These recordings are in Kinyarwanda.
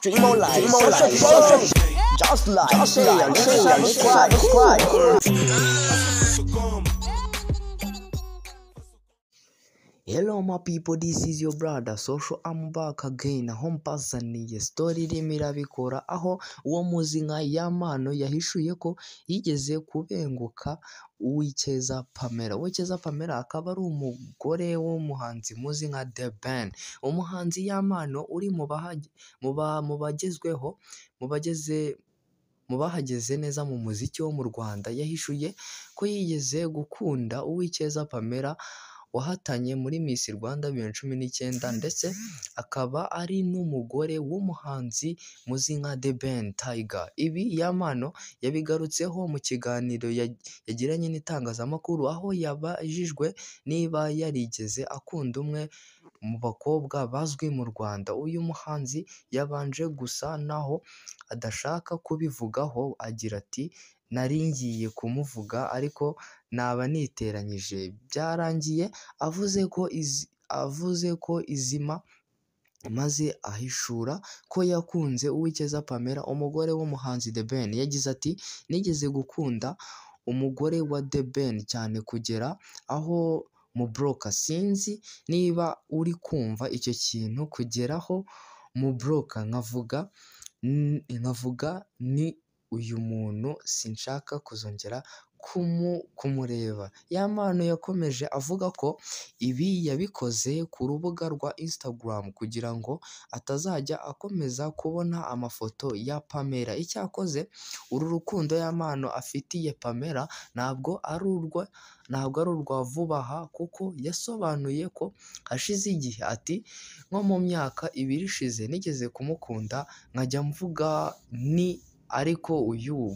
Dream on life, just like, subscribe. Hello my people, this is your brother Social. I'm back again. Aho mpazaniye story irimo irabikora, aho uwo muzi nka Yamano yahishuye ko yigeze kubenguka Uwicyeza Pamela. Uwicyeza Pamela akaba ari umugore w'umuhanzi muzi nka The Ben. Umuhanzi Yamano uri mu bagezweho, mu bahageze neza mu muziki wo mu Rwanda, yahishuye ko yigeze gukunda Uwicyeza Pamela wahatanye muri Miss Rwanda 2019, ndetse akaba ari n'umugore w'umuhanzi muzi nka The Ben Tiger. Ibi Yamano yabigarutseho mu kiganiro yagiranye n'itangazamakuru, aho yabajijwe niba yarigeze akunda umwe mu bakobwa bazwi mu Rwanda. Uyu muhanzi yabanje gusa naho adashaka kubivugaho, agira ati nari ngiye kumuvuga ariko naba niteranyije. Byarangiye avuze ko izima, maze ahishura ko yakunze Uwicyeza Pamela, umugore w'umuhanzi The Ben. Yagize ati nigeze gukunda umugore wa The Ben cyane kugera aho mubroka. Sinzi niba uri kumva icyo kintu, kugeraho mubroka nkavuga ni uyu muntu sinshaka kuzongera kumureba. Yamano yakomeje avuga ko ibi yabikoze ku rubuga rwa Instagram kugira ngo atazajya akomeza kubona amafoto ya Pamela. Icyakoze uru rukundo Yamano afitiye Pamela ntabwo ari urwa vuba aha, kuko yasobanuye ko hashize igihe, ati nko mu myaka 2 ishize nigeze kumukunda nkajya mvuga ni ariko uyu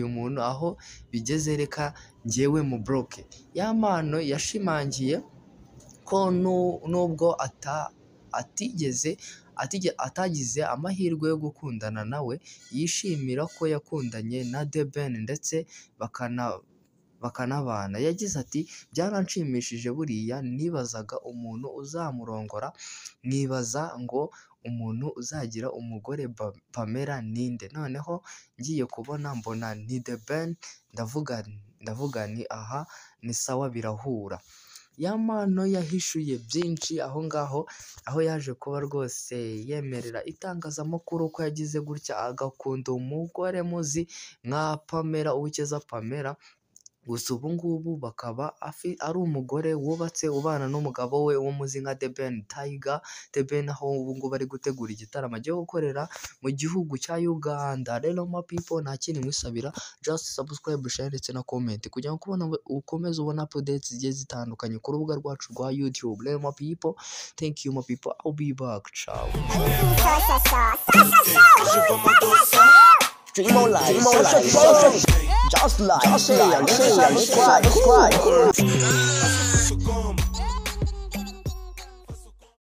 muntu aho bigeze reka njyewe mu broke. Yamano yashimangiye ko nubwo atagize amahirwe yo gukundana nawe, yishimira ko yakundanye na The Ben ndetse bakanabana. Yagize ati byaranshimishije, buriya nibazaga umuntu uzamurongora, nkibaza ngo umuntu uzagira umugore Pamela ninde, noneho ngiye kubona mbona ni The Ben, ndavuga ni aha ni sawa, birahura. Yamano yahishuye byinshi aho ngaho, aho yaje kuba rwose yemerera itangazamakuru ko yagize gutya agakunda umugore muzi nka Pamela, Uwicyeza Pamela. Gusa ubu ngubu bakaba ari umugore wubatse ubana n'umugabo we wo muzi nka The Ben Tiger. The Ben aho ubu ngubu bari gutegura igitaramo agiye gukorera mu gihugu cya Uganda. Rero my people, nta kindi mwisabira, just subscribe, share ndetse na comment kugira ngo ukomeze ubona updates zigiye zitandukanye ku rubuga rwacu rwa YouTube. Rero my people, thank you my people, I'll be back, ciao. Dream on life, just like, subscribe.